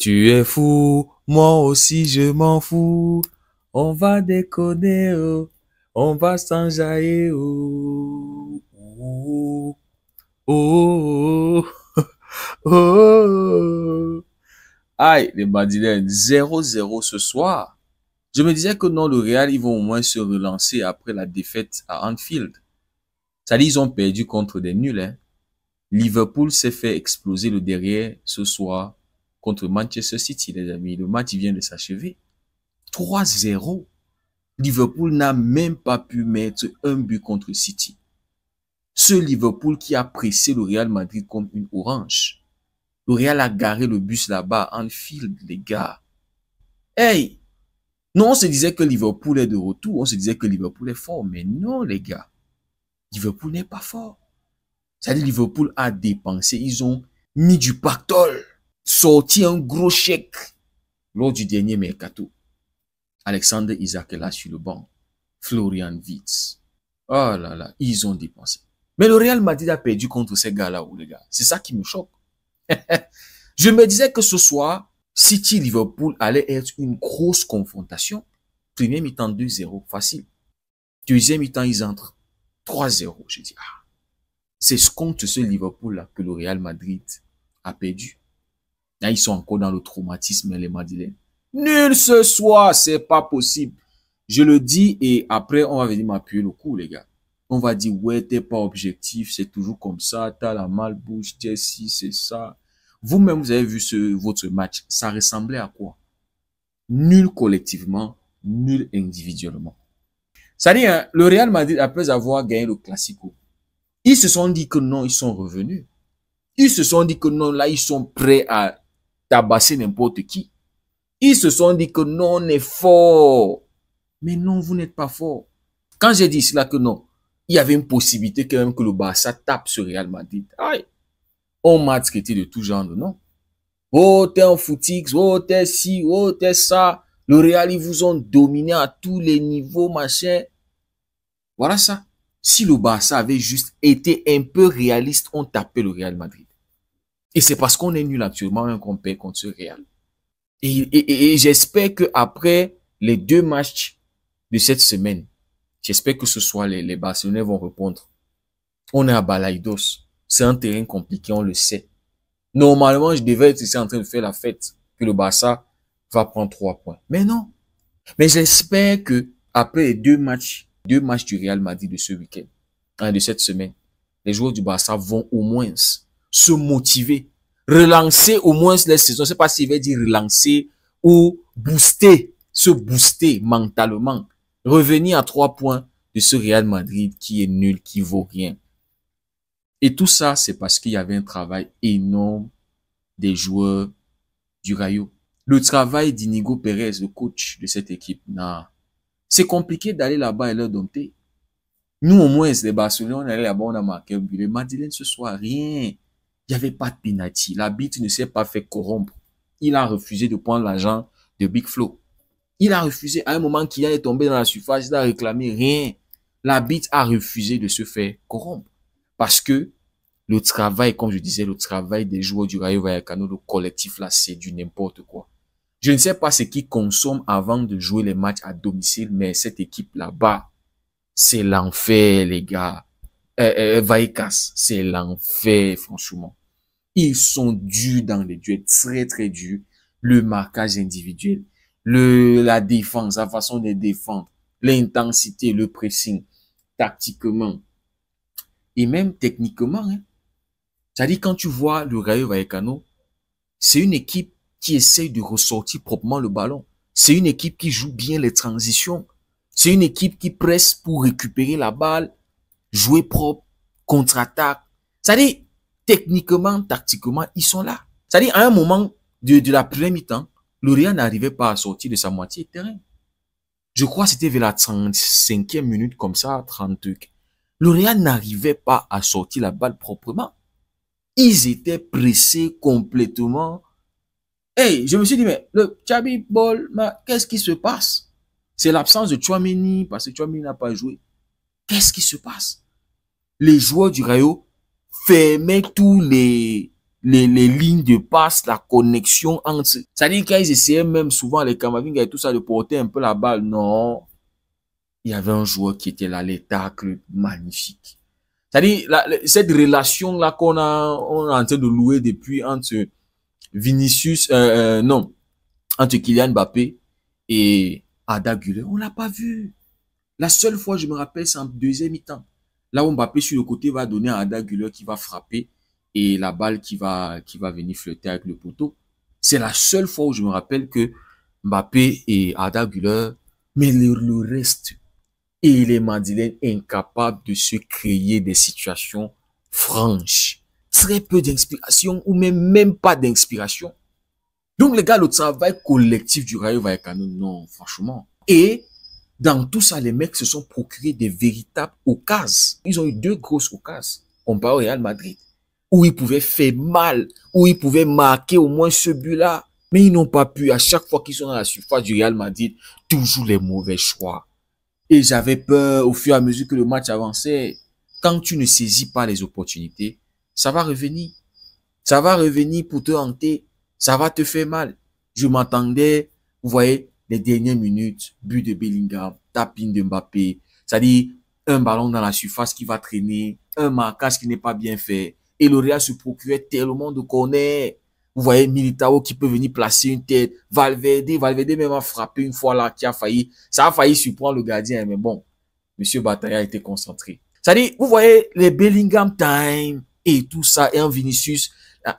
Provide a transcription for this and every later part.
Tu es fou, moi aussi je m'en fous. On va déconner, oh. On va s'enjailler, oh. Oh, oh, oh, oh. Aïe, les Madeleines, 0-0 ce soir. Je me disais que non, le Real, ils vont au moins se relancer après la défaite à Anfield. C'est-à-dire, ils ont perdu contre des nuls, hein. Liverpool s'est fait exploser le derrière ce soir contre Manchester City, les amis. Le match vient de s'achever. 3-0. Liverpool n'a même pas pu mettre un but contre City. Ce Liverpool qui a pressé le Real Madrid comme une orange. Le Real a garé le bus là-bas, Anfield, les gars. Hey! Non, on se disait que Liverpool est de retour. On se disait que Liverpool est fort. Mais non, les gars. Liverpool n'est pas fort. C'est-à-dire Liverpool a dépensé. Ils ont mis du pactole. Sorti un gros chèque lors du dernier mercato. Alexander Isak est là sur le banc. Florian Wirtz. Oh là là, ils ont dépensé. Mais le Real Madrid a perdu contre ces gars-là, les gars. C'est ça qui me choque. Je me disais que ce soir, City-Liverpool allait être une grosse confrontation. Premier mi-temps 2-0, facile. Deuxième mi-temps, ils entrent 3-0. Je dis, ah, c'est contre ce Liverpool-là que le Real Madrid a perdu. Là, ils sont encore dans le traumatisme, les Madeleines. Nul ce soir, c'est pas possible. Je le dis et après, on va venir m'appuyer le coup, les gars. On va dire, ouais, t'es pas objectif, c'est toujours comme ça, t'as la malbouche, t'es si, c'est ça. Vous-même, vous avez vu votre match, ça ressemblait à quoi? Nul collectivement, nul individuellement. C'est-à-dire, hein, le Real Madrid, après avoir gagné le Classico, ils se sont dit que non, ils sont revenus. Ils se sont dit que non, là, ils sont prêts à tabasser n'importe qui. Ils se sont dit que non, on est fort. Mais non, vous n'êtes pas fort. Quand j'ai dit cela que non, il y avait une possibilité quand même que le Barça tape sur Real Madrid. Aïe. On m'a traité de tout genre de non. Oh, t'es un footix, oh, t'es ci, oh, t'es ça. Le Real, ils vous ont dominé à tous les niveaux, machin. Voilà ça. Si le Barça avait juste été un peu réaliste, on tapait le Real Madrid. Et c'est parce qu'on est nul actuellement qu'on perd contre ce Real. Et j'espère que après les 2 matchs de cette semaine, j'espère que ce soir les Barcelonais vont répondre. On est à Balaidos. C'est un terrain compliqué, on le sait. Normalement, je devais être ici en train de faire la fête, que le Barça va prendre 3 points. Mais non. Mais j'espère que après les 2 matchs du Real Madrid de ce week-end, de cette semaine, les joueurs du Barça vont au moins se motiver, relancer au moins les saisons. Je sais pas s'il va dire relancer ou booster, se booster mentalement, revenir à 3 points de ce Real Madrid qui est nul, qui vaut rien. Et tout ça, c'est parce qu'il y avait un travail énorme des joueurs du Rayo. Le travail d'Inigo Pérez, le coach de cette équipe, non. C'est compliqué d'aller là-bas et leur dompter. Nous, au moins, les Barcelonais, on allait là-bas, on a marqué un but. Les Madeleines, ce soir, rien. Il n'y avait pas de penalty. L'arbitre ne s'est pas fait corrompre. Il a refusé de prendre l'argent de Big Flo. Il a refusé. À un moment, Kylian est tombé dans la surface, il a réclamé rien. L'arbitre a refusé de se faire corrompre. Parce que le travail, comme je disais, le travail des joueurs du Rayo Vallecano, le collectif là, c'est du n'importe quoi. Je ne sais pas ce qu'ils consomment avant de jouer les matchs à domicile, mais cette équipe là-bas, c'est l'enfer, les gars. Vallecas, c'est l'enfer, franchement. Ils sont durs dans les duels, très très durs. Le marquage individuel, la défense, la façon de défendre, l'intensité, le pressing, tactiquement et même techniquement. Hein. C'est-à-dire quand tu vois le Rayo Vallecano, c'est une équipe qui essaye de ressortir proprement le ballon. C'est une équipe qui joue bien les transitions. C'est une équipe qui presse pour récupérer la balle, jouer propre, contre-attaque. C'est-à-dire, techniquement, tactiquement, ils sont là. C'est-à-dire, à un moment de la première mi-temps, le Real n'arrivait pas à sortir de sa moitié de terrain. Je crois que c'était vers la 35e minute, comme ça, 32. Le Real n'arrivait pas à sortir la balle proprement. Ils étaient pressés complètement. Hey, je me suis dit, mais le Xabi Ball, qu'est-ce qui se passe? C'est l'absence de Tchouaméni, parce que Tchouaméni n'a pas joué. Qu'est-ce qui se passe? Les joueurs du Rayo fermaient tous les les lignes de passe, la connexion entre... C'est-à-dire quand ils essayaient même souvent, les Camavinga et tout ça, de porter un peu la balle, non. Il y avait un joueur qui était là, les tacles magnifiques. C'est-à-dire, cette relation-là on est en train de louer depuis entre Vinicius, non, entre Kylian Mbappé et Arda Güler, on l'a pas vu. La seule fois, je me rappelle, c'est en deuxième mi-temps. Là où Mbappé sur le côté va donner à Arda Güler qui va frapper et la balle qui va venir flotter avec le poteau. C'est la seule fois où je me rappelle que Mbappé et Arda Güler, mais le reste, et les Madeleines incapables de se créer des situations franches. Très peu d'inspiration ou même pas d'inspiration. Donc les gars, le travail collectif du Rayo Vallecano, non, franchement. Et dans tout ça, les mecs se sont procurés des véritables occasions. Ils ont eu 2 grosses occasions comparé au Real Madrid, où ils pouvaient faire mal, où ils pouvaient marquer au moins ce but-là. Mais ils n'ont pas pu. À chaque fois qu'ils sont dans la surface du Real Madrid, toujours les mauvais choix. Et j'avais peur au fur et à mesure que le match avançait. Quand tu ne saisis pas les opportunités, ça va revenir. Ça va revenir pour te hanter. Ça va te faire mal. Je m'attendais, vous voyez, les dernières minutes, but de Bellingham, tapine de Mbappé. C'est-à-dire, un ballon dans la surface qui va traîner, un marquage qui n'est pas bien fait. Et le Real se procurait tellement de corners. Vous voyez, Militao qui peut venir placer une tête. Valverde même a frappé une fois là, qui a failli, ça a failli surprendre le gardien, mais bon, Monsieur Bataya a été concentré. C'est-à-dire, vous voyez, les Bellingham time et tout ça, et en Vinicius,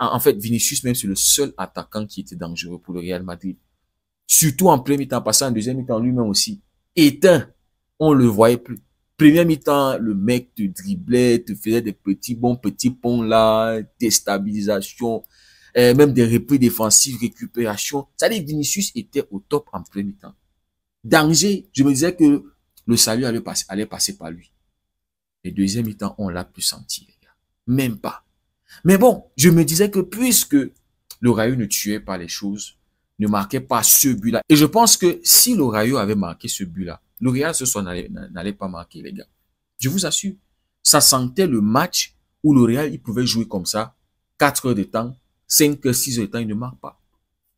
en fait, Vinicius même, c'est le seul attaquant qui était dangereux pour le Real Madrid. Surtout en premier mi-temps, passant en deuxième mi-temps lui-même aussi. Éteint, on le voyait plus. Premier mi-temps, le mec te driblait, te faisait des petits ponts là, déstabilisation, même des repris défensifs, récupération. C'est-à-dire que Vinicius était au top en premier mi-temps. Danger, je me disais que le salut allait passer par lui. Le deuxième mi-temps, on l'a plus senti, les gars. Même pas. Mais bon, je me disais que puisque le Rayo ne tuait pas les choses, ne marquait pas ce but-là. Et je pense que si le Rayo avait marqué ce but-là, le Real ce soir n'allait pas marquer, les gars. Je vous assure, ça sentait le match où le Real, il pouvait jouer comme ça, 4 heures de temps, 5 heures, 6 heures de temps, il ne marque pas.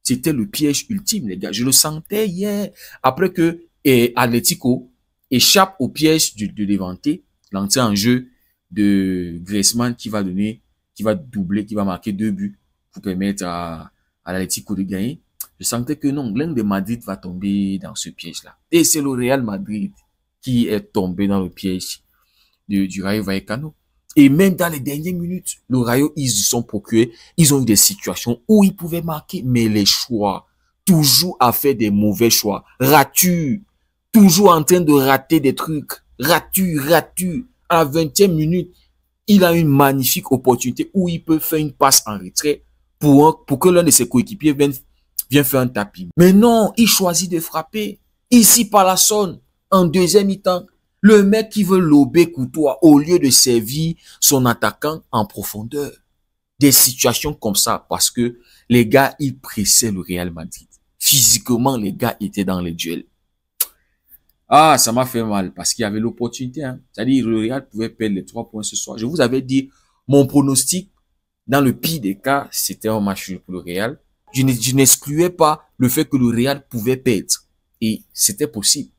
C'était le piège ultime, les gars. Je le sentais hier. Après que Atlético échappe au piège de Levante, l'entrée en jeu de Griezmann qui va doubler, qui va marquer 2 buts pour permettre à l'Atlético de gagner. Je sentais que non, l'un de Madrid va tomber dans ce piège-là. Et c'est le Real Madrid qui est tombé dans le piège du Rayo Vallecano. Et même dans les dernières minutes, le Rayo, ils se sont procurés, ils ont eu des situations où ils pouvaient marquer, mais les choix, toujours à faire des mauvais choix. Rature, toujours en train de rater des trucs. Rature. À la 20e minute, il a une magnifique opportunité où il peut faire une passe en retrait pour que l'un de ses coéquipiers vienne faire un tapis. Mais non, il choisit de frapper. Ici, par la sonne, en deuxième mi-temps, le mec qui veut lober Courtois au lieu de servir son attaquant en profondeur. Des situations comme ça parce que les gars, ils pressaient le Real Madrid. Physiquement, les gars étaient dans les duels. Ah, ça m'a fait mal parce qu'il y avait l'opportunité. Hein. C'est-à-dire le Real pouvait perdre les 3 points ce soir. Je vous avais dit, mon pronostic, dans le pire des cas, c'était un match pour le Real. Je n'excluais pas le fait que le Real pouvait perdre. Et c'était possible.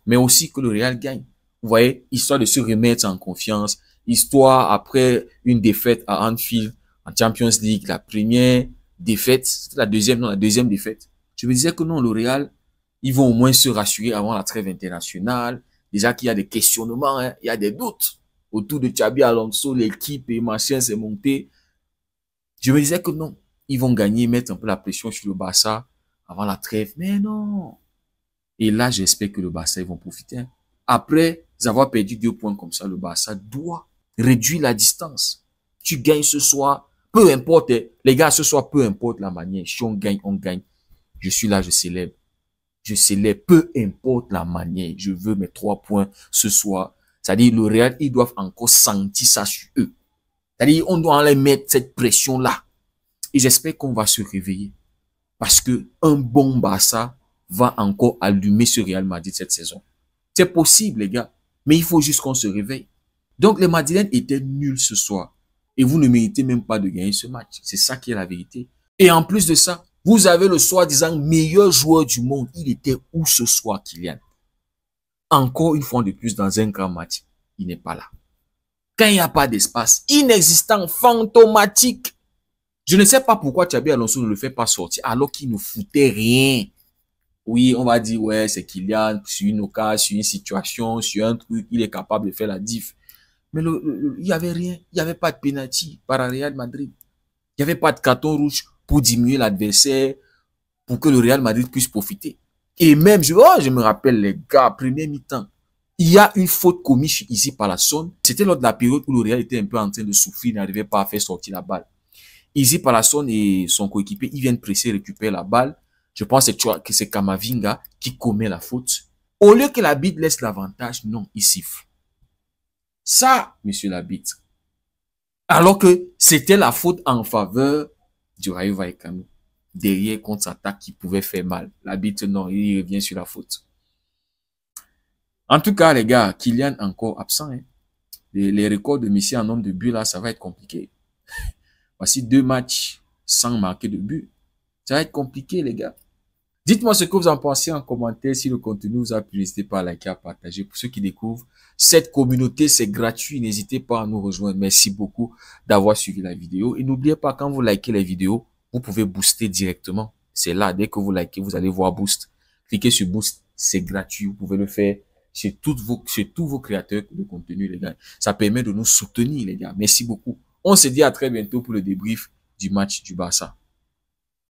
Mais aussi que le Real gagne. Vous voyez, histoire de se remettre en confiance. Histoire, après une défaite à Anfield, en Champions League, la première défaite, c'était la deuxième défaite. Je me disais que non, le Real, ils vont au moins se rassurer avant la trêve internationale. Déjà qu'il y a des questionnements, hein, il y a des doutes. Autour de Xabi Alonso, l'équipe et machin s'est monté. Je me disais que non, ils vont gagner, mettre un peu la pression sur le Barça avant la trêve. Mais non. Et là, j'espère que le Barça, ils vont profiter. Après avoir perdu 2 points comme ça, le Barça doit réduire la distance. Tu gagnes ce soir, peu importe, les gars, ce soir, peu importe la manière. Si on gagne, on gagne. Je suis là, je célèbre. Je célèbre, peu importe la manière. Je veux mes 3 points ce soir. C'est-à-dire, le Real, ils doivent encore sentir ça sur eux. C'est-à-dire, on doit les mettre cette pression-là. Et j'espère qu'on va se réveiller. Parce que un bon Barça va encore allumer ce Real Madrid cette saison. C'est possible, les gars. Mais il faut juste qu'on se réveille. Donc, les Madrilènes étaient nuls ce soir. Et vous ne méritez même pas de gagner ce match. C'est ça qui est la vérité. Et en plus de ça, vous avez le soi-disant meilleur joueur du monde. Il était où ce soir, Kylian? Encore une fois de plus, dans un grand match, il n'est pas là. Quand il n'y a pas d'espace, inexistant, fantomatique. Je ne sais pas pourquoi Xabi Alonso ne le fait pas sortir alors qu'il ne foutait rien. Oui, on va dire, ouais, c'est Kylian, sur une occasion, sur une situation, sur un truc, il est capable de faire la diff. Mais il n'y avait rien. Il n'y avait pas de penalty par Real Madrid. Il n'y avait pas de carton rouge pour diminuer l'adversaire, pour que le Real Madrid puisse profiter. Et même, je me rappelle, les gars, premier mi-temps, il y a une faute commise ici par la zone. C'était lors de la période où le Real était un peu en train de souffrir, n'arrivait pas à faire sortir la balle. Ici par la zone et son coéquipier, ils viennent presser, récupérer la balle. Je pense que c'est Kamavinga qui commet la faute. Au lieu que l'arbitre laisse l'avantage, non, il siffle. Ça, monsieur l'arbitre. Alors que c'était la faute en faveur du Rayo Vallecano. Derrière, contre-attaque qui pouvait faire mal. L'arbitre, non, il revient sur la faute. En tout cas, les gars, Kylian encore absent. Hein. Les records de Messi en nombre de buts, là, ça va être compliqué. Voici 2 matchs sans marquer de but. Ça va être compliqué, les gars. Dites-moi ce que vous en pensez en commentaire. Si le contenu vous a plu, n'hésitez pas à liker, à partager. Pour ceux qui découvrent cette communauté, c'est gratuit. N'hésitez pas à nous rejoindre. Merci beaucoup d'avoir suivi la vidéo. Et n'oubliez pas, quand vous likez les vidéos, vous pouvez booster directement. C'est là, dès que vous likez, vous allez voir Boost. Cliquez sur Boost, c'est gratuit. Vous pouvez le faire chez tous vos créateurs de contenu, les gars. Ça permet de nous soutenir, les gars. Merci beaucoup. On se dit à très bientôt pour le débrief du match du Barça.